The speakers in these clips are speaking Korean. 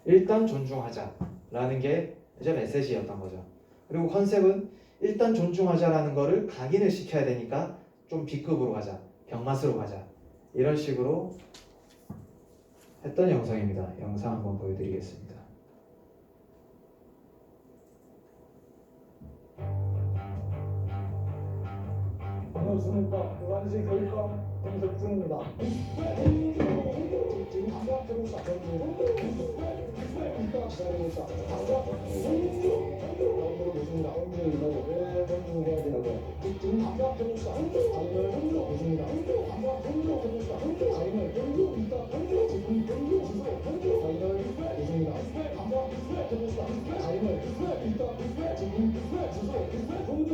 일단 존중하자라는 게 이제 메시지였던 거죠. 그리고 컨셉은 일단 존중하자라는 거를 각인을 시켜야 되니까 좀 B급으로 가자, 병맛으로 가자, 이런 식으로 했던 영상입니다. 영상 한번 보여드리겠습니다. 안녕하십니까. 부산시 교육감 김석준입니다. 지금 당장 들어오시다. 기다리고 있다. 가운데로 모십니다. 언제인가요? 왜 존중해야 되나요? 지금 당장 들어오시다. 자인을 모십니다. 당장 들어오시다. 자인을 있다. 지금 주소 자인을 모십니다. 당장 들어오시다. 자인을 있다. 지금 주소 존중.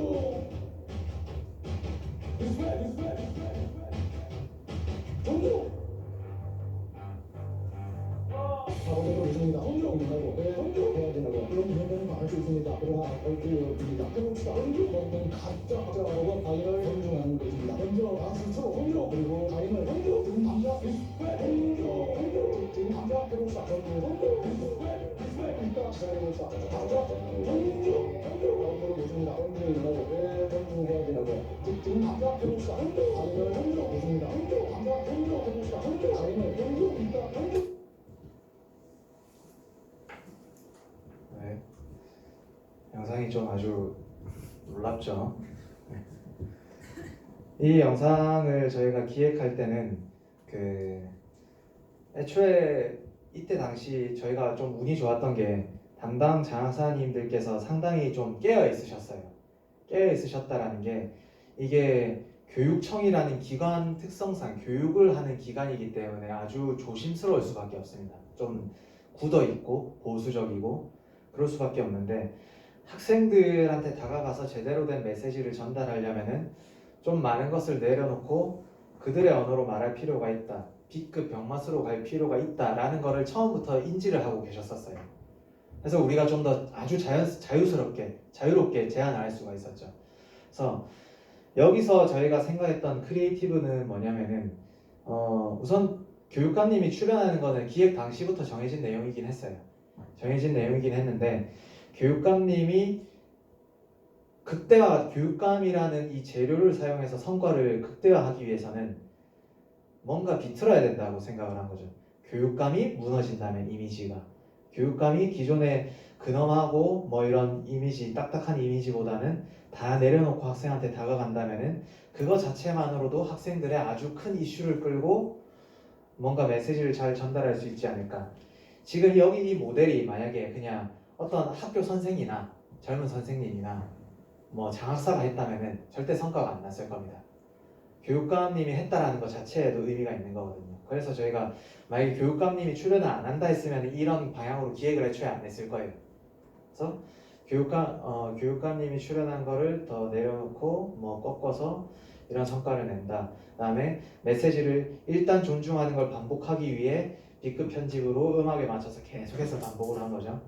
가운데로 모십니다. 존중하고 해야 된다고 그런 부분은 많을 수 있습니다. 그러나 발표입니다. 해봅시다. 이건 가짜라고 자인을 존중하는 것입니다. 먼저 스스로 존중 그리고 자인을 존중 지금 당장 지금 당장 해봅시다. 이따 기다리고 있다. 당장 가운데로 모십니다. 언제인가요? 왜 존중해야 되나고 지금 당장 해봅시다. 자인을 존중 모십니다. 당장 존중해봅시다. 자인을 존중 이따 네. 영상이 좀 아주 놀랍죠. 네. 이 영상을 저희가 기획할 때는 애초에 이때 당시 저희가 좀 운이 좋았던 게 담당 장사님들께서 상당히 좀 깨어 있으셨어요. 깨어 있으셨다라는 게 이게 교육청이라는 기관 특성상 교육을 하는 기관이기 때문에 아주 조심스러울 수밖에 없습니다. 좀 굳어 있고 보수적이고 그럴 수밖에 없는데 학생들한테 다가가서 제대로 된 메시지를 전달하려면은 좀 많은 것을 내려놓고 그들의 언어로 말할 필요가 있다. B급 병맛으로 갈 필요가 있다라는 거를 처음부터 인지를 하고 계셨었어요. 그래서 우리가 좀 더 아주 자유롭게 제안을 할 수가 있었죠. 그래서 여기서 저희가 생각했던 크리에이티브는 뭐냐면은 우선 교육감님이 출연하는 거는 기획 당시부터 정해진 내용이긴 했어요. 정해진 내용이긴 했는데 교육감님이 교육감이라는 이 재료를 사용해서 성과를 극대화하기 위해서는 뭔가 비틀어야 된다고 생각을 한 거죠. 교육감이 무너진다면 이미지가 교육감이 기존에 근엄하고 뭐 이런 이미지 딱딱한 이미지보다는 다 내려놓고 학생한테 다가간다면은 그거 자체만으로도 학생들의 아주 큰 이슈를 끌고 뭔가 메시지를 잘 전달할 수 있지 않을까. 지금 여기 이 모델이 만약에 그냥 어떤 학교 선생이나 젊은 선생님이나 뭐 장학사가 했다면은 절대 성과가 안 났을 겁니다. 교육감님이 했다라는 것 자체에도 의미가 있는 거거든요. 그래서 저희가 만약에 교육감님이 출연을 안 한다 했으면 이런 방향으로 기획을 애초에 안 했을 거예요. 그래서 교육감님이 출연한 거를 더 내려놓고 뭐 꺾어서 이런 성과를 낸다. 그다음에 메시지를 일단 존중하는 걸 반복하기 위해 B급 편집으로 음악에 맞춰서 계속해서 반복을 한 거죠.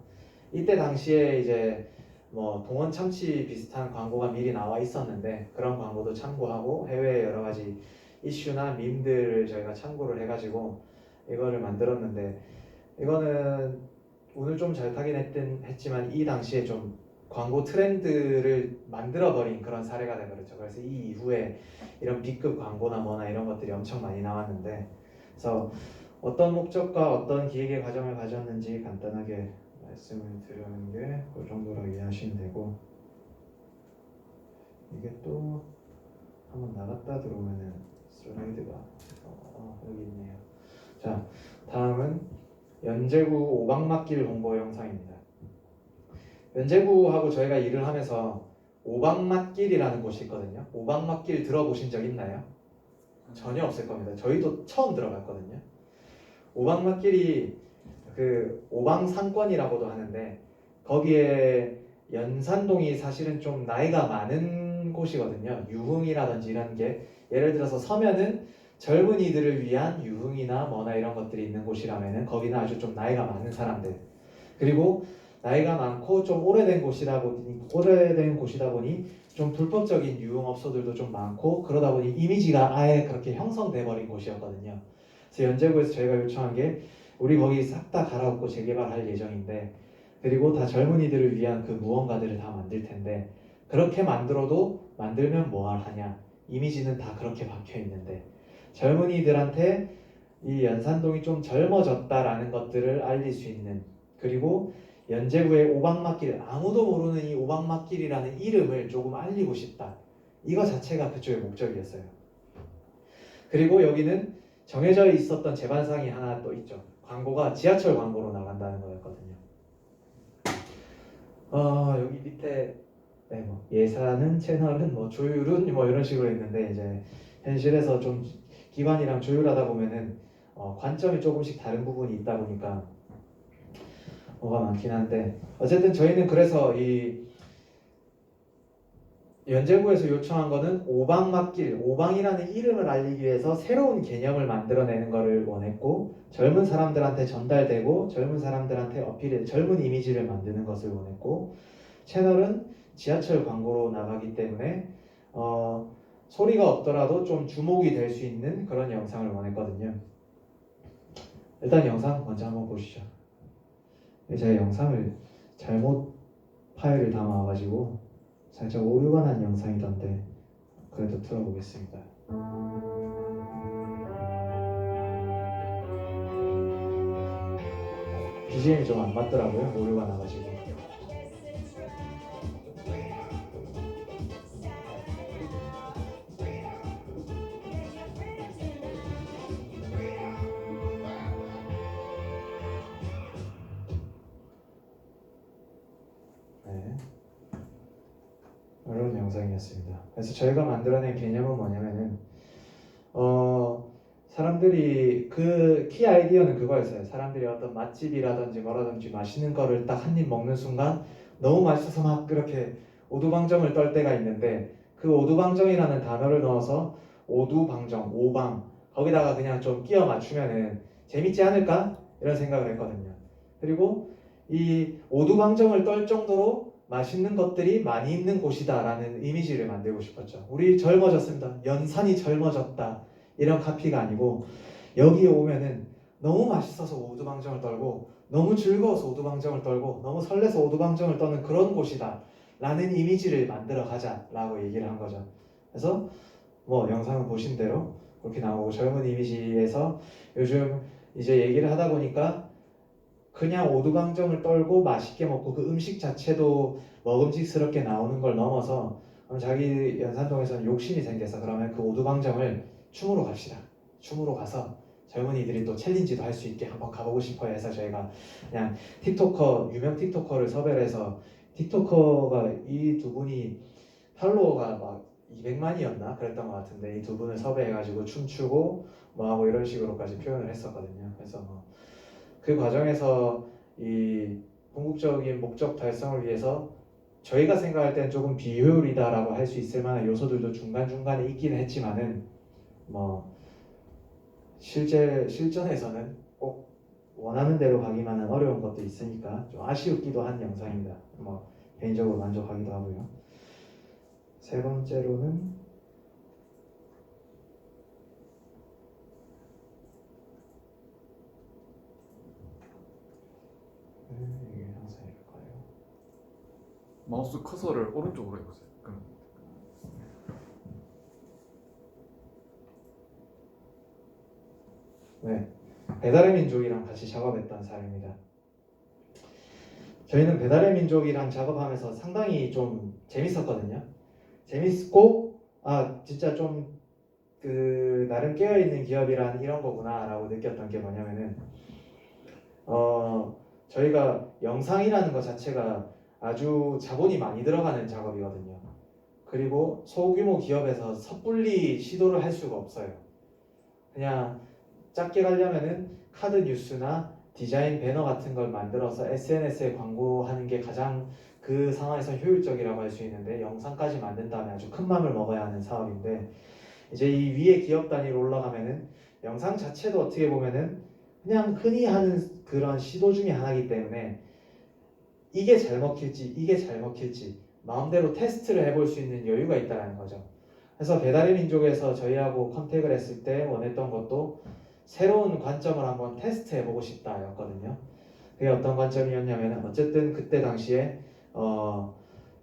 이때 당시에 이제 뭐 동원 참치 비슷한 광고가 미리 나와 있었는데 그런 광고도 참고하고 해외의 여러 가지 이슈나 밈들을 저희가 참고를 해가지고 이거를 만들었는데 이거는 오늘 좀 잘 타긴 했지만 이 당시에 좀 광고 트렌드를 만들어버린 그런 사례가 돼버렸죠. 그래서 이 이후에 이런 B급 광고나 뭐나 이런 것들이 엄청 많이 나왔는데 그래서 어떤 목적과 어떤 기획의 과정을 가졌는지 간단하게 말씀을 드리는 게 그 정도로 이해하시면 되고 이게 또 한번 나갔다 들어오면은 슬라이드가 여기 있네요. 자, 다음은 연제구 오방막길 홍보 영상입니다. 연제구하고 저희가 일을 하면서 오방막길이라는 곳이 있거든요. 오방막길 들어보신 적 있나요? 전혀 없을 겁니다. 저희도 처음 들어봤거든요. 오방막길이 그 오방상권이라고도 하는데 거기에 연산동이 사실은 좀 나이가 많은 곳이거든요. 유흥이라든지 이런 게 예를 들어서 서면은 젊은이들을 위한 유흥이나 뭐나 이런 것들이 있는 곳이라면은 거기는 아주 좀 나이가 많은 사람들 그리고 나이가 많고 좀 오래된 곳이다 보니 좀 불법적인 유흥업소들도 좀 많고 그러다 보니 이미지가 아예 그렇게 형성돼 버린 곳이었거든요. 그래서 연제구에서 저희가 요청한 게 우리 거기 싹 다 갈아엎고 재개발할 예정인데, 그리고 다 젊은이들을 위한 그 무언가들을 다 만들 텐데, 그렇게 만들어도 만들면 뭐 하냐, 이미지는 다 그렇게 박혀 있는데, 젊은이들한테 이 연산동이 좀 젊어졌다라는 것들을 알릴 수 있는, 그리고 연제구의 오방막길, 아무도 모르는 이 오방막길이라는 이름을 조금 알리고 싶다, 이거 자체가 그쪽의 목적이었어요. 그리고 여기는 정해져 있었던 제반상이 하나 또 있죠. 광고가 지하철 광고로 나간다는 거였거든요. 여기 밑에 네, 뭐 예산은, 채널은, 뭐 조율은, 뭐 이런 식으로 있는데, 이제 현실에서 좀 기관이랑 조율하다 보면은 관점이 조금씩 다른 부분이 있다 보니까 뭐가 많긴 한데, 어쨌든 저희는 그래서 이 연제구에서 요청한 거는 오방막길, 오방이라는 이름을 알리기 위해서 새로운 개념을 만들어내는 것을 원했고, 젊은 사람들한테 전달되고 젊은 사람들한테 어필해 젊은 이미지를 만드는 것을 원했고, 채널은 지하철 광고로 나가기 때문에 소리가 없더라도 좀 주목이 될 수 있는 그런 영상을 원했거든요. 일단 영상 먼저 한번 보시죠. 제가 영상을 잘못 파일을 담아와가지고 살짝 오류가 난 영상이던데 그래도 틀어보겠습니다. BGM이 좀 안 맞더라고요. 오류가 나가지고. 네, 이런 영상이었습니다. 그래서 저희가 만들어낸 개념은 뭐냐면은 사람들이 그 키 아이디어는 그거였어요. 사람들이 어떤 맛집이라든지 뭐라든지 맛있는 거를 딱 한 입 먹는 순간 너무 맛있어서 막 그렇게 오두방정을 떨 때가 있는데, 그 오두방정이라는 단어를 넣어서 오두방정, 오방, 거기다가 그냥 좀 끼워 맞추면은 재밌지 않을까? 이런 생각을 했거든요. 그리고 이 오두방정을 떨 정도로 맛있는 것들이 많이 있는 곳이다라는 이미지를 만들고 싶었죠. 우리 젊어졌습니다. 연산이 젊어졌다. 이런 카피가 아니고, 여기에 오면은 너무 맛있어서 오두방정을 떨고, 너무 즐거워서 오두방정을 떨고, 너무 설레서 오두방정을 떠는 그런 곳이다 라는 이미지를 만들어 가자라고 얘기를 한 거죠. 그래서 뭐 영상을 보신 대로 그렇게 나오고, 젊은 이미지에서 요즘 이제 얘기를 하다 보니까 그냥 오두방정을 떨고 맛있게 먹고 그 음식 자체도 먹음직스럽게 나오는 걸 넘어서 자기 연산동에서는 욕심이 생겨서, 그러면 그 오두방정을 춤으로 갑시다. 춤으로 가서 젊은이들이 또 챌린지도 할 수 있게 한번 가보고 싶어요 해서 저희가 그냥 유명 틱토커를 섭외를 해서, 틱토커가 이 두 분이 팔로워가 막 200만이었나 그랬던 것 같은데, 이 두 분을 섭외해가지고 춤추고 뭐하고 이런 식으로까지 표현을 했었거든요. 그래서 그 과정에서 이 궁극적인 목적 달성을 위해서 저희가 생각할 땐 조금 비효율이다라고 할 수 있을 만한 요소들도 중간중간에 있기는 했지만은, 뭐 실전에서는 꼭 원하는 대로 가기만은 어려운 것도 있으니까 좀 아쉬웠기도 한 영상입니다. 뭐 개인적으로 만족하기도 하고요. 세 번째로는 이게 영상일까요? 마우스 커서를 오른쪽으로 해보세요. 그럼 네, 배달의 민족이랑 같이 작업했던 사람입니다. 저희는 배달의 민족이랑 작업하면서 상당히 좀 재밌었거든요. 재밌고, 진짜 좀 그 나름 깨어있는 기업이란 이런 거구나라고 느꼈던 게 뭐냐면은, 저희가 영상이라는 것 자체가 아주 자본이 많이 들어가는 작업이거든요. 그리고 소규모 기업에서 섣불리 시도를 할 수가 없어요. 그냥 작게 가려면은 카드 뉴스나 디자인 배너 같은 걸 만들어서 SNS에 광고하는 게 가장 그 상황에서 효율적이라고 할 수 있는데, 영상까지 만든 다음에 아주 큰 맘을 먹어야 하는 사업인데, 이제 이 위에 기업 단위로 올라가면은 영상 자체도 어떻게 보면은 그냥 흔히 하는 그런 시도 중에 하나이기 때문에, 이게 잘 먹힐지 이게 잘 먹힐지 마음대로 테스트를 해볼 수 있는 여유가 있다는 거죠. 그래서 배달의 민족에서 저희하고 컨택을 했을 때 원했던 것도 새로운 관점을 한번 테스트해보고 싶다였거든요. 그게 어떤 관점이었냐면 어쨌든 그때 당시에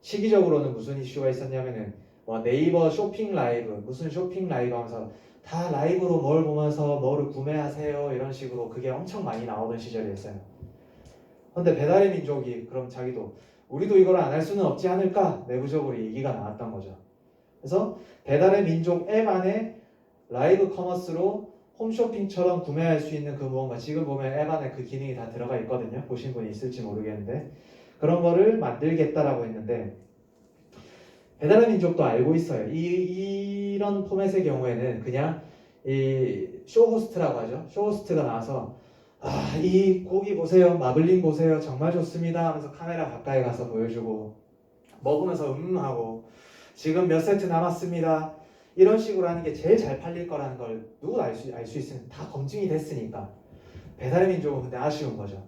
시기적으로는 무슨 이슈가 있었냐면은 뭐 네이버 쇼핑 라이브 무슨 쇼핑 라이브 하면서 다 라이브로 뭘 보면서 뭐를 구매하세요 이런 식으로 그게 엄청 많이 나오던 시절이었어요. 근데 배달의 민족이 그럼 자기도 우리도 이걸 안 할 수는 없지 않을까 내부적으로 얘기가 나왔던 거죠. 그래서 배달의 민족 앱 안에 라이브 커머스로 홈쇼핑처럼 구매할 수 있는 그 무언가 지금 보면 앱 안에 그 기능이 다 들어가 있거든요. 보신 분이 있을지 모르겠는데 그런 거를 만들겠다라고 했는데 배달의 민족도 알고 있어요. 이런 포맷의 경우에는 그냥 이 쇼호스트라고 하죠. 쇼호스트가 나와서 이 고기 보세요. 마블링 보세요. 정말 좋습니다. 하면서 카메라 가까이 가서 보여주고 먹으면서 하고 지금 몇 세트 남았습니다. 이런 식으로 하는 게 제일 잘 팔릴 거라는 걸 누구도 알 수 있으면 다 검증이 됐으니까 배달의 민족은 근데 아쉬운 거죠.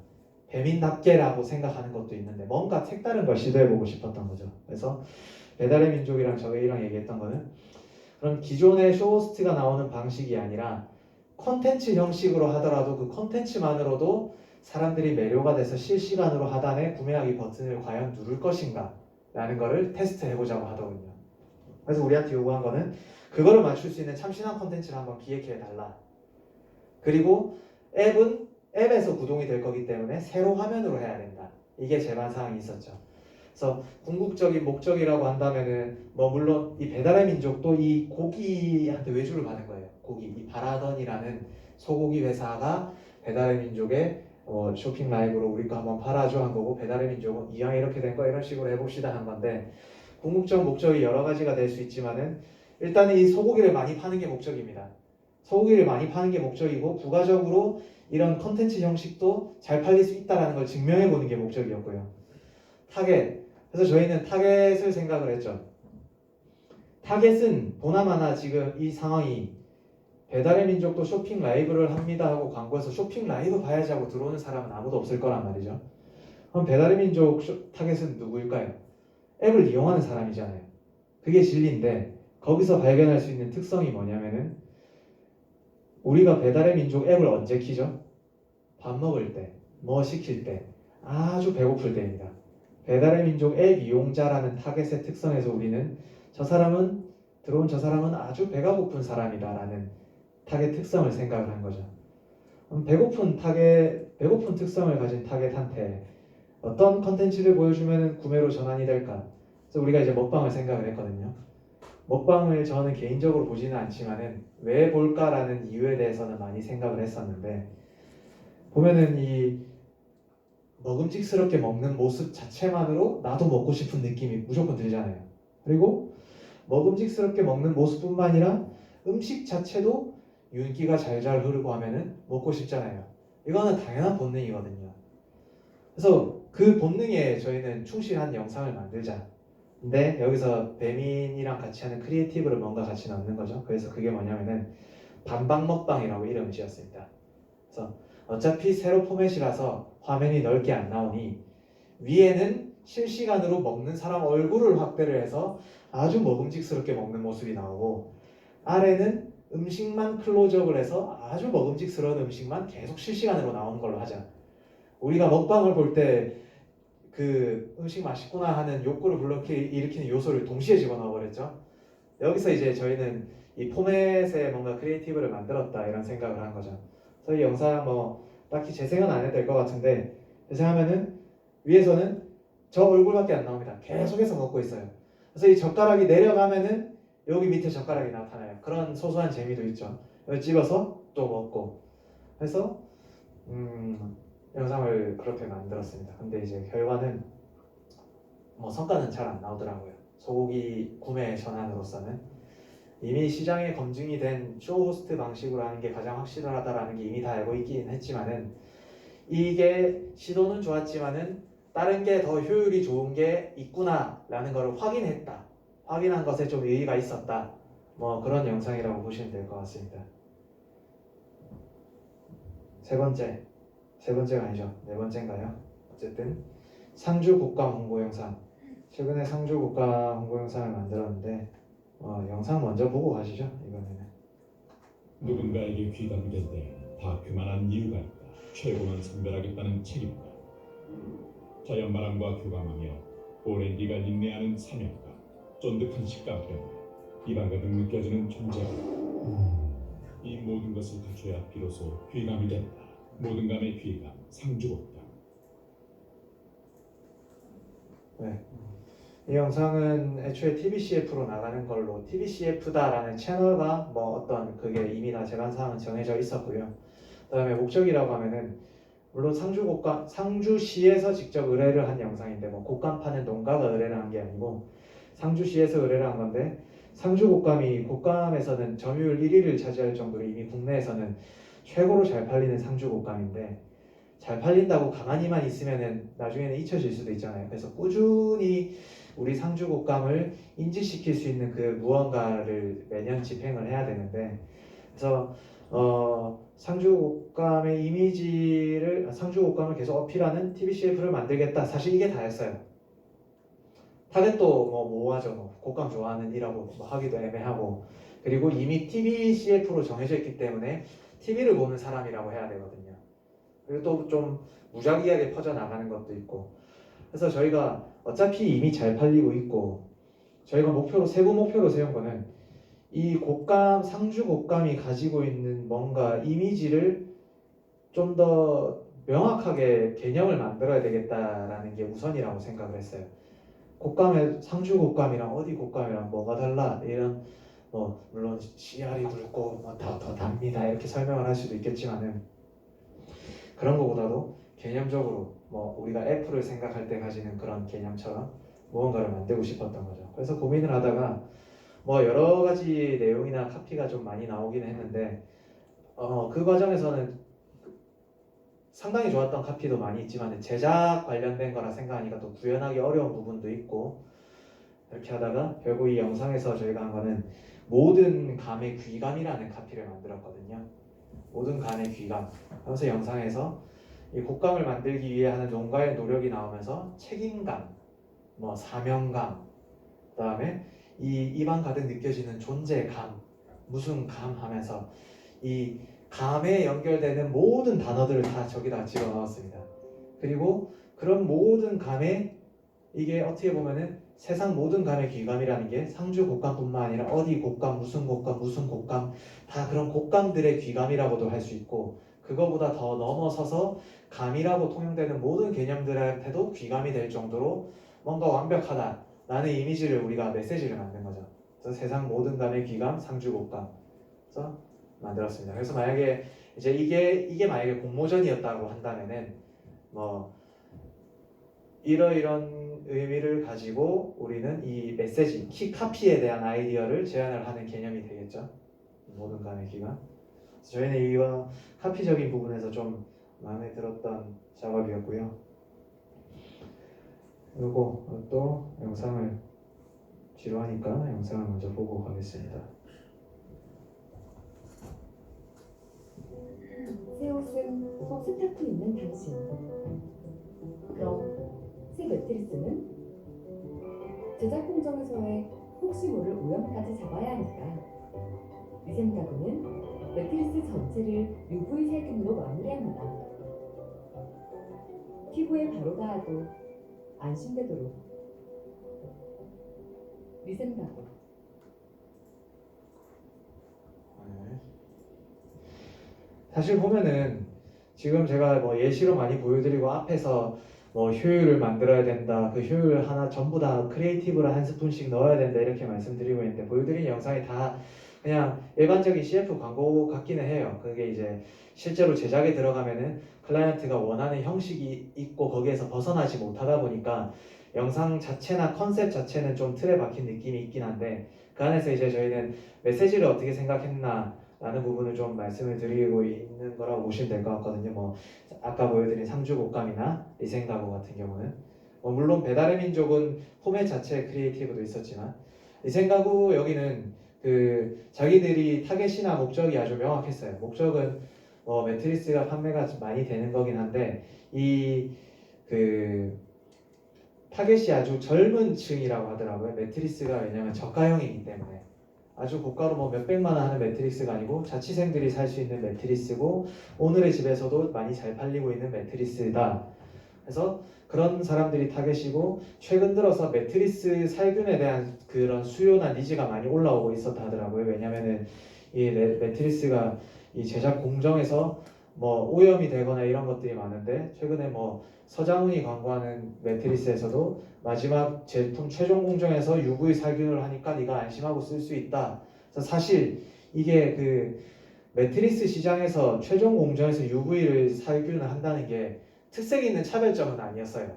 배민답게라고 생각하는 것도 있는데 뭔가 색다른 걸 시도해보고 싶었던 거죠. 그래서 배달의 민족이랑 저희랑 얘기했던 거는 그럼 기존의 쇼호스트가 나오는 방식이 아니라 콘텐츠 형식으로 하더라도 그 콘텐츠만으로도 사람들이 매료가 돼서 실시간으로 하단에 구매하기 버튼을 과연 누를 것인가 라는 거를 테스트해보자고 하더군요. 그래서 우리한테 요구한 거는 그거를 맞출 수 있는 참신한 콘텐츠를 한번 기획해달라. 그리고 앱에서 구동이 될 거기 때문에 세로 화면으로 해야 된다. 이게 제반사항이 있었죠. 그래서 궁극적인 목적이라고 한다면은 뭐 물론 이 배달의 민족도 이 고기한테 외주를 받은 거예요. 고기 이 바라던이라는 소고기 회사가 배달의 민족의 쇼핑 라이브로 우리 거 한번 팔아줘 한 거고 배달의 민족은 이왕 이렇게 된 거 이런 식으로 해봅시다 한 건데 궁극적 목적이 여러 가지가 될 수 있지만은 일단 이 소고기를 많이 파는 게 목적입니다. 소고기를 많이 파는 게 목적이고 부가적으로 이런 컨텐츠 형식도 잘 팔릴 수 있다는 걸 증명해 보는 게 목적이었고요. 타겟. 그래서 저희는 타겟을 생각을 했죠. 타겟은 보나마나 지금 이 상황이 배달의 민족도 쇼핑 라이브를 합니다 하고 광고에서 쇼핑 라이브 봐야지 하고 들어오는 사람은 아무도 없을 거란 말이죠. 그럼 배달의 민족 타겟은 누구일까요? 앱을 이용하는 사람이잖아요. 그게 진리인데 거기서 발견할 수 있는 특성이 뭐냐면은 우리가 배달의 민족 앱을 언제 키죠? 밥 먹을 때, 뭐 시킬 때, 아주 배고플 때입니다. 배달의 민족 앱 이용자라는 타겟의 특성에서 우리는 들어온 저 사람은 아주 배가 고픈 사람이다라는 타겟 특성을 생각을 한 거죠. 배고픈 특성을 가진 타겟한테 어떤 컨텐츠를 보여주면 구매로 전환이 될까? 그래서 우리가 이제 먹방을 생각을 했거든요. 먹방을 저는 개인적으로 보지는 않지만은 왜 볼까라는 이유에 대해서는 많이 생각을 했었는데 보면은 이 먹음직스럽게 먹는 모습 자체만으로 나도 먹고 싶은 느낌이 무조건 들잖아요. 그리고 먹음직스럽게 먹는 모습뿐만 아니라 음식 자체도 윤기가 잘잘 흐르고 하면은 먹고 싶잖아요. 이거는 당연한 본능이거든요. 그래서 그 본능에 저희는 충실한 영상을 만들자. 근데 여기서 배민이랑 같이 하는 크리에이티브를 뭔가 같이 넣는 거죠. 그래서 그게 뭐냐면은 반박 먹방이라고 이름을 지었습니다. 그래서 어차피 세로 포맷이라서 화면이 넓게 안 나오니 위에는 실시간으로 먹는 사람 얼굴을 확대를 해서 아주 먹음직스럽게 먹는 모습이 나오고 아래는 음식만 클로즈업을 해서 아주 먹음직스러운 음식만 계속 실시간으로 나오는 걸로 하자. 우리가 먹방을 볼 때 그 음식 맛있구나 하는 욕구를 불러일으키는 요소를 동시에 집어넣어 버렸죠. 여기서 이제 저희는 이 포맷에 뭔가 크리에이티브를 만들었다 이런 생각을 한 거죠. 그래서 이 영상 뭐 딱히 재생은 안 해도 될 것 같은데 재생하면은 위에서는 저 얼굴밖에 안 나옵니다. 계속해서 먹고 있어요. 그래서 이 젓가락이 내려가면은 여기 밑에 젓가락이 나타나요. 그런 소소한 재미도 있죠. 여기 집어서 또 먹고 해서 영상을 그렇게 만들었습니다. 근데 이제 결과는 뭐 성과는 잘 안 나오더라고요. 소고기 구매 전환으로서는 이미 시장에 검증이 된 쇼호스트 방식으로 하는 게 가장 확실하다라는 게 이미 다 알고 있긴 했지만은 이게 시도는 좋았지만은 다른 게 더 효율이 좋은 게 있구나라는 것을 확인했다. 확인한 것에 좀 의의가 있었다. 뭐 그런 영상이라고 보시면 될 것 같습니다. 세 번째가 아니죠. 네 번째인가요? 어쨌든 상주 국감 홍보 영상. 최근에 상주 국감 홍보 영상을 만들었는데 영상 먼저 보고 가시죠. 이번에는 누군가에게 귀감될 때 다 그만한 이유가 있다. 최고는 선별하겠다는 책임감, 자연바람과 교감하며 오랜 기간 인내하는 사명감, 쫀득한 식감 때문에 입안 가득 느껴지는 존재감. 이 모든 것을 갖춰야 비로소 귀감이 된다. 모든 감의 귀감, 상주곡감. 이 영상은 애초에 TBCF로 나가는 걸로 TBCF다라는 채널과 뭐 어떤 그게 이미 다 재간사항은 정해져 있었고요. 그다음에 목적이라고 하면은 물론 상주시에서 직접 의뢰를 한 영상인데 뭐 곡감 파는 농가가 의뢰를 한 게 아니고 상주시에서 의뢰를 한 건데 상주 곡감이 곡감에서는 점유율 1위를 차지할 정도로 이미 국내에서는 최고로 잘 팔리는 상주 곡감인데 잘 팔린다고 가만히만 있으면은 나중에는 잊혀질 수도 있잖아요. 그래서 꾸준히 우리 상주 곡감을 인지시킬 수 있는 그 무언가를 매년 집행을 해야 되는데 그래서 상주 곡감의 이미지를 상주 곡감을 계속 어필하는 TBCF를 만들겠다. 사실 이게 다였어요. 타겟도 뭐 모호하죠. 뭐 곡감 좋아하는 이라고 뭐 하기도 애매하고 그리고 이미 TBCF로 정해져 있기 때문에 TV를 보는 사람이라고 해야 되거든요. 그리고 또 좀 무작위하게 퍼져나가는 것도 있고 그래서 저희가 어차피 이미 잘 팔리고 있고 저희가 세부 목표로 세운 거는 이 곡감, 상주 곡감이 가지고 있는 뭔가 이미지를 좀 더 명확하게 개념을 만들어야 되겠다라는 게 우선이라고 생각을 했어요. 상주 곡감이랑 어디 곡감이랑 뭐가 달라 이런 뭐 물론 씨알이 굵고 뭐 더 답니다 이렇게 설명을 할 수도 있겠지만은 그런 거보다도 개념적으로 뭐 우리가 애플을 생각할 때 가지는 그런 개념처럼 무언가를 만들고 싶었던 거죠. 그래서 고민을 하다가 뭐 여러 가지 내용이나 카피가 좀 많이 나오긴 했는데 그 과정에서는 상당히 좋았던 카피도 많이 있지만 제작 관련된 거라 생각하니까 또 구현하기 어려운 부분도 있고 이렇게 하다가 결국 이 영상에서 저희가 한 거는 모든 감의 귀감이라는 카피를 만들었거든요. 모든 감의 귀감 하면서 영상에서 이 곡감을 만들기 위해 하는 농가의 노력이 나오면서 책임감, 뭐 사명감, 그다음에 이 입안 가득 느껴지는 존재감, 무슨 감 하면서 이 감에 연결되는 모든 단어들을 다 저기다 집어넣었습니다. 그리고 그런 모든 감에 이게 어떻게 보면은 세상 모든 감의 귀감이라는 게 상주 곡감뿐만 아니라 어디 곡감, 무슨 곡감 다 그런 곡감들의 귀감이라고도 할 수 있고 그거보다 더 넘어서서 감이라고 통용되는 모든 개념들한테도 귀감이 될 정도로 뭔가 완벽하다라는 이미지를 우리가 메시지를 만든 거죠. 그래서 세상 모든 감의 귀감, 상주 곡감 그래서 만들었습니다. 그래서 만약에 이제 이게 만약에 공모전이었다고 한다면은 뭐 이런 의미를 가지고 우리는 이 메시지, 키 카피에 대한 아이디어를 제안을 하는 개념이 되겠죠. 모든 감의 귀감. 저희는 이거 카피적인 부분에서 좀 마음에 들었던 작업이었고요. 그리고 또 영상을 지루하니까 영상을 먼저 보고 가겠습니다. 새 옷은 꼭 스타크 있는 당신. 그럼 새 매트리스는? 제작 공정에서의 혹시 모를 오염까지 잡아야 하니까 위생 가구는 매트리스 전체를 UV 살균으로 마무리합니다. 피부에 바로 닿아도 안심되도록 위생 가구. 사실 보면은 지금 제가 뭐 예시로 많이 보여드리고 앞에서 뭐 효율을 만들어야 된다, 그 효율 하나 전부 다 크리에이티브를 한 스푼씩 넣어야 된다 이렇게 말씀드리고 있는데 보여드린 영상이 다 그냥 일반적인 CF 광고 같기는 해요. 그게 이제 실제로 제작에 들어가면은 클라이언트가 원하는 형식이 있고 거기에서 벗어나지 못하다 보니까 영상 자체나 컨셉 자체는 좀 틀에 박힌 느낌이 있긴 한데 그 안에서 이제 저희는 메시지를 어떻게 생각했나 라는 부분을 좀 말씀을 드리고 있는 거라고 보시면 될 것 같거든요. 뭐 아까 보여드린 상주곡감이나 리생가구 같은 경우는 물론 배달의 민족은 포맷 자체의 크리에이티브도 있었지만 리생가구 여기는 그 자기들이 타겟이나 목적이 아주 명확했어요. 목적은 매트리스가 판매가 좀 많이 되는 거긴 한데 이 그 타겟이 아주 젊은 층이라고 하더라고요. 매트리스가 왜냐면 저가형이기 때문에 아주 고가로 뭐 몇백만 원 하는 매트리스가 아니고 자취생들이 살 수 있는 매트리스고 오늘의 집에서도 많이 잘 팔리고 있는 매트리스다. 그래서 그런 사람들이 타겟이고 최근 들어서 매트리스 살균에 대한 그런 수요나 니즈가 많이 올라오고 있었다 하더라고요. 왜냐면은 이 매트리스가 이 제작 공정에서 뭐 오염이 되거나 이런 것들이 많은데 최근에 뭐 서장훈이 광고하는 매트리스에서도 마지막 제품 최종 공정에서 UV 살균을 하니까 네가 안심하고 쓸 수 있다. 그래서 사실 이게 그 매트리스 시장에서 최종 공정에서 UV를 살균을 한다는 게 특색 있는 차별점은 아니었어요.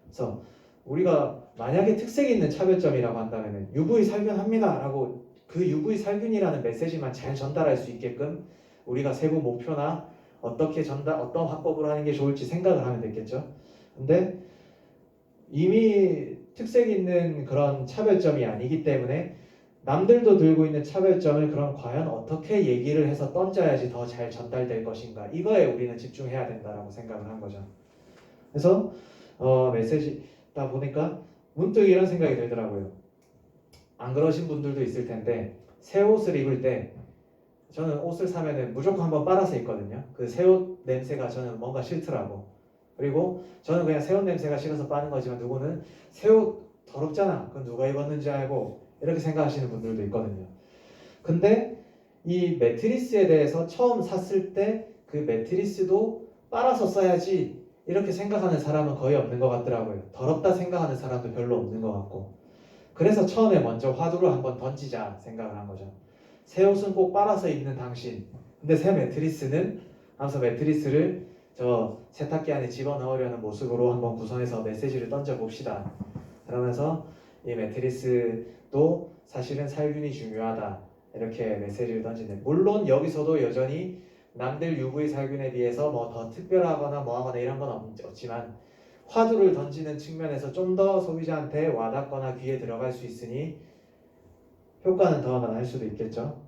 그래서 우리가 만약에 특색 있는 차별점이라고 한다면 UV 살균합니다라고 그 UV 살균이라는 메시지만 잘 전달할 수 있게끔 우리가 세부 목표나 어떤 화법으로 하는 게 좋을지 생각을 하면 됐겠죠. 근데 이미 특색 있는 그런 차별점이 아니기 때문에 남들도 들고 있는 차별점을 그럼 과연 어떻게 얘기를 해서 던져야지 더 잘 전달될 것인가 이거에 우리는 집중해야 된다라고 생각을 한 거죠. 그래서 메시지다 보니까 문득 이런 생각이 들더라고요. 안 그러신 분들도 있을 텐데 새 옷을 입을 때 저는 옷을 사면은 무조건 한번 빨아서 입거든요. 그 새 옷 냄새가 저는 뭔가 싫더라고. 그리고 저는 그냥 새 옷 냄새가 싫어서 빠는 거지만 누구는 새 옷 더럽잖아. 그건 누가 입었는지 알고 이렇게 생각하시는 분들도 있거든요. 근데 이 매트리스에 대해서 처음 샀을 때 그 매트리스도 빨아서 써야지 이렇게 생각하는 사람은 거의 없는 것 같더라고요. 더럽다 생각하는 사람도 별로 없는 것 같고. 그래서 처음에 먼저 화두를 한번 던지자 생각을 한 거죠. 새 옷은 꼭 빨아서 입는 당신. 근데 새 매트리스는 하면서 매트리스를 저 세탁기 안에 집어넣으려는 모습으로 한번 구성해서 메시지를 던져봅시다. 그러면서 이 매트리스도 사실은 살균이 중요하다. 이렇게 메시지를 던지네. 물론 여기서도 여전히 남들 UV 살균에 비해서 뭐 더 특별하거나 뭐하거나 이런 건 없지만 화두를 던지는 측면에서 좀 더 소비자한테 와닿거나 귀에 들어갈 수 있으니 효과는 더 나을 수도 있겠죠.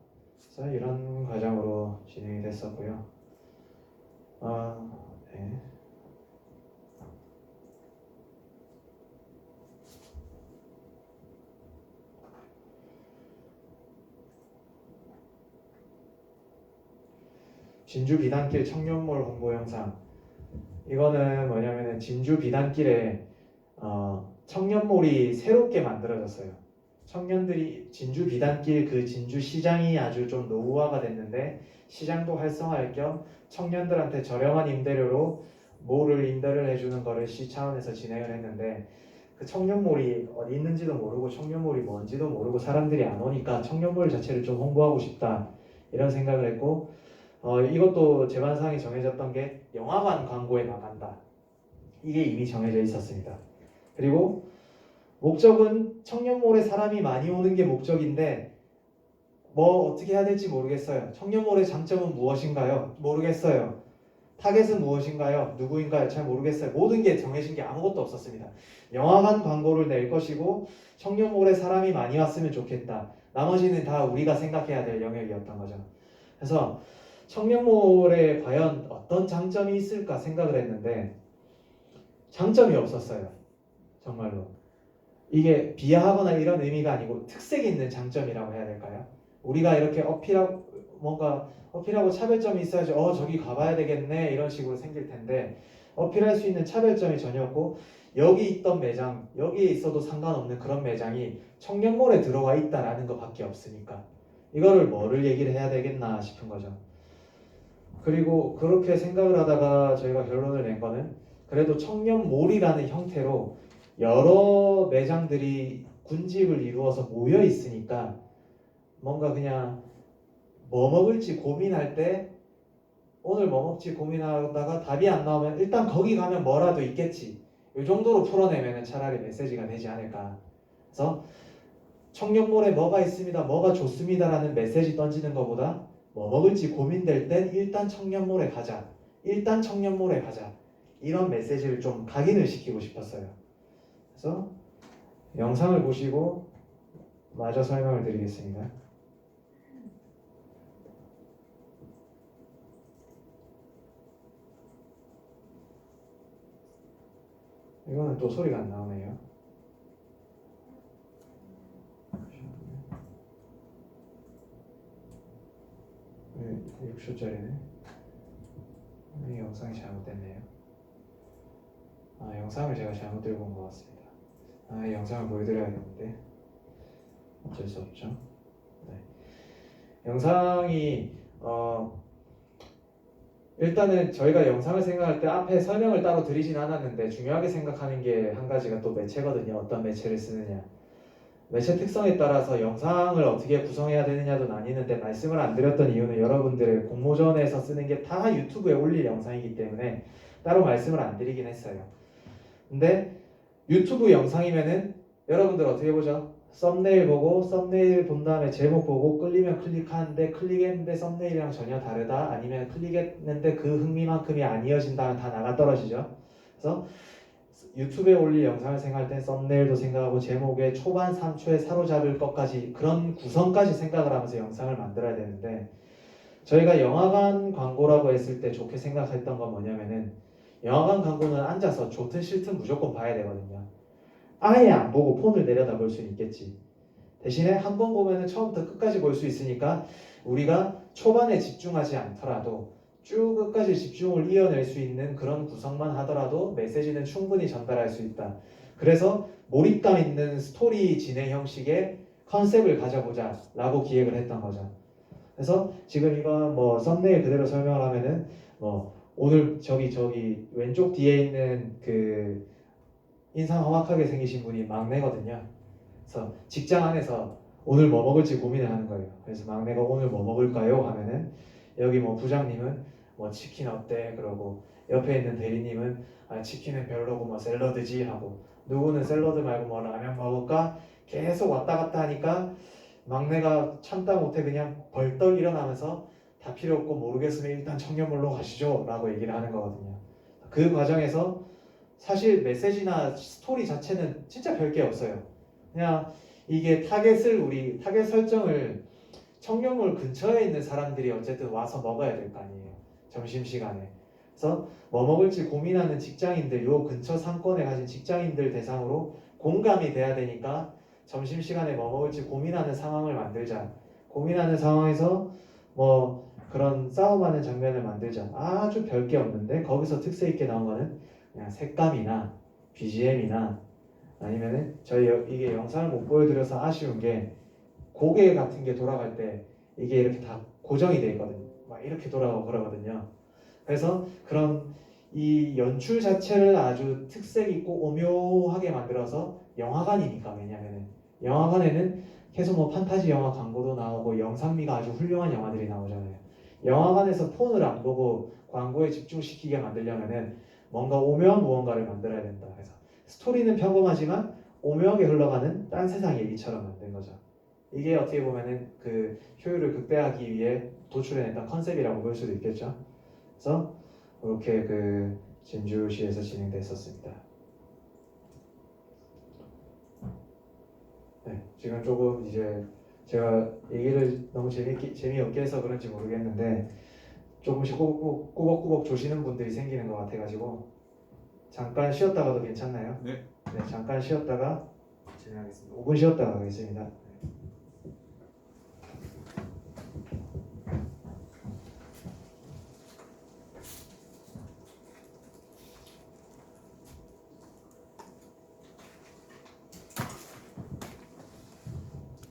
그래서 이런 과정으로 진행이 됐었고요. 네. 진주 비단길 청년몰 홍보 영상. 이거는 뭐냐면은 진주 비단길에 청년몰이 새롭게 만들어졌어요. 청년들이 진주 비단길 그 진주 시장이 아주 좀 노후화가 됐는데 시장도 활성화할 겸 청년들한테 저렴한 임대료로 몰을 임대를 해주는 거를 시 차원에서 진행을 했는데 그 청년몰이 어디 있는지도 모르고 청년몰이 뭔지도 모르고 사람들이 안 오니까 청년몰 자체를 좀 홍보하고 싶다 이런 생각을 했고 이것도 제반상이 정해졌던 게 영화관 광고에 나간다. 이게 이미 정해져 있었습니다. 그리고 목적은 청년몰에 사람이 많이 오는 게 목적인데 뭐 어떻게 해야 될지 모르겠어요. 청년몰의 장점은 무엇인가요? 모르겠어요. 타겟은 무엇인가요? 누구인가요? 잘 모르겠어요. 모든 게 정해진 게 아무것도 없었습니다. 영화관 광고를 낼 것이고 청년몰에 사람이 많이 왔으면 좋겠다. 나머지는 다 우리가 생각해야 될 영역이었던 거죠. 그래서 청년몰에 과연 어떤 장점이 있을까 생각을 했는데 장점이 없었어요. 정말로. 이게 비하하거나 이런 의미가 아니고 특색 있는 장점이라고 해야 될까요? 우리가 이렇게 뭔가 어필하고 차별점이 있어야지 저기 가봐야 되겠네 이런 식으로 생길 텐데 어필할 수 있는 차별점이 전혀 없고 여기 있던 매장 여기에 있어도 상관없는 그런 매장이 청년몰에 들어와 있다라는 것밖에 없으니까 이거를 뭐를 얘기를 해야 되겠나 싶은 거죠. 그리고 그렇게 생각을 하다가 저희가 결론을 낸 거는 그래도 청년몰이라는 형태로 여러 매장들이 군집을 이루어서 모여 있으니까 뭔가 그냥 뭐 먹을지 고민할 때 오늘 뭐 먹지 고민하다가 답이 안 나오면 일단 거기 가면 뭐라도 있겠지 이 정도로 풀어내면 차라리 메시지가 되지 않을까. 그래서 청년몰에 뭐가 있습니다 뭐가 좋습니다 라는 메시지 던지는 것보다 뭐 먹을지 고민될 땐 일단 청년몰에 가자 일단 청년몰에 가자 이런 메시지를 좀 각인을 시키고 싶었어요. 그래서 영상을 보시고 마저 설명을 드리겠습니다. 이거는 또 소리가 안 나오네요. 6초짜리네. 이 영상이 잘못됐네요. 영상을 제가 잘못 들고 온 것 같습니다. 이 영상을 보여드려야 되는데 어쩔 수 없죠. 네. 영상이 일단은 저희가 영상을 생각할 때 앞에 설명을 따로 드리진 않았는데 중요하게 생각하는 게 한 가지가 또 매체거든요. 어떤 매체를 쓰느냐. 매체 특성에 따라서 영상을 어떻게 구성해야 되느냐도 나뉘는데 말씀을 안 드렸던 이유는 여러분들의 공모전에서 쓰는 게 다 유튜브에 올릴 영상이기 때문에 따로 말씀을 안 드리긴 했어요. 근데 유튜브 영상이면은 여러분들 어떻게 보죠? 썸네일 보고 썸네일 본 다음에 제목 보고 끌리면 클릭하는데 클릭했는데 썸네일이랑 전혀 다르다 아니면 클릭했는데 그 흥미만큼이 안 이어진다면 다 나가 떨어지죠. 그래서 유튜브에 올릴 영상을 생각할 땐 썸네일도 생각하고 제목의 초반 3초에 사로잡을 것까지 그런 구성까지 생각을 하면서 영상을 만들어야 되는데 저희가 영화관 광고라고 했을 때 좋게 생각했던 건 뭐냐면은 영화관 광고는 앉아서 좋든 싫든 무조건 봐야 되거든요. 아예 안 보고 폰을 내려다 볼 수는 있겠지. 대신에 한 번 보면은 처음부터 끝까지 볼 수 있으니까 우리가 초반에 집중하지 않더라도 쭉 끝까지 집중을 이어낼 수 있는 그런 구성만 하더라도 메시지는 충분히 전달할 수 있다. 그래서 몰입감 있는 스토리 진행 형식의 컨셉을 가져보자 라고 기획을 했던 거죠. 그래서 지금 이건 뭐 썸네일 그대로 설명을 하면은 오늘 저기 왼쪽 뒤에 있는 그 인상 험악하게 생기신 분이 막내거든요. 그래서 직장 안에서 오늘 뭐 먹을지 고민을 하는 거예요. 그래서 막내가 오늘 뭐 먹을까요? 하면은 여기 뭐 부장님은 뭐 치킨 어때? 그러고 옆에 있는 대리님은 치킨은 별로고 뭐 샐러드지 하고 누구는 샐러드 말고 뭐 라면 먹을까? 계속 왔다 갔다 하니까 막내가 참다 못해 그냥 벌떡 일어나면서 다 필요 없고 모르겠으면 일단 청년몰로 가시죠 라고 얘기를 하는 거거든요. 그 과정에서 사실 메시지나 스토리 자체는 진짜 별게 없어요. 그냥 이게 타겟 설정을 청년몰 근처에 있는 사람들이 어쨌든 와서 먹어야 될 거 아니에요. 점심시간에. 그래서 뭐 먹을지 고민하는 직장인들, 요 근처 상권에 가신 직장인들 대상으로 공감이 돼야 되니까 점심시간에 뭐 먹을지 고민하는 상황을 만들자. 고민하는 상황에서 뭐 그런 싸움하는 장면을 만들자. 아주 별게 없는데 거기서 특색 있게 나온 거는 그냥 색감이나 BGM이나 아니면은 이게 영상을 못 보여드려서 아쉬운 게 고개 같은 게 돌아갈 때 이게 이렇게 다 고정이 돼 있거든요. 막 이렇게 돌아가고 그러거든요. 그래서 그런 이 연출 자체를 아주 특색 있고 오묘하게 만들어서 영화관이니까 왜냐면은 영화관에는 계속 뭐 판타지 영화 광고도 나오고 영상미가 아주 훌륭한 영화들이 나오잖아요. 영화관에서 폰을 안 보고 광고에 집중시키게 만들려면은 뭔가 오묘한 무언가를 만들어야 된다. 그래서 스토리는 평범하지만 오묘하게 흘러가는 딴 세상 얘기처럼 만든 거죠. 이게 어떻게 보면은 그 효율을 극대화하기 위해 도출해냈던 컨셉이라고 볼 수도 있겠죠. 그래서 이렇게 그 진주시에서 진행됐었습니다. 네, 지금 조금 이제 제가 얘기를 너무 재미없게 해서 그런지 모르겠는데 조금씩 꾸벅꾸벅 조시는 분들이 생기는 것 같아가지고 잠깐 쉬었다가도 괜찮나요? 네. 네, 잠깐 쉬었다가 진행하겠습니다. 5분 쉬었다가 가겠습니다.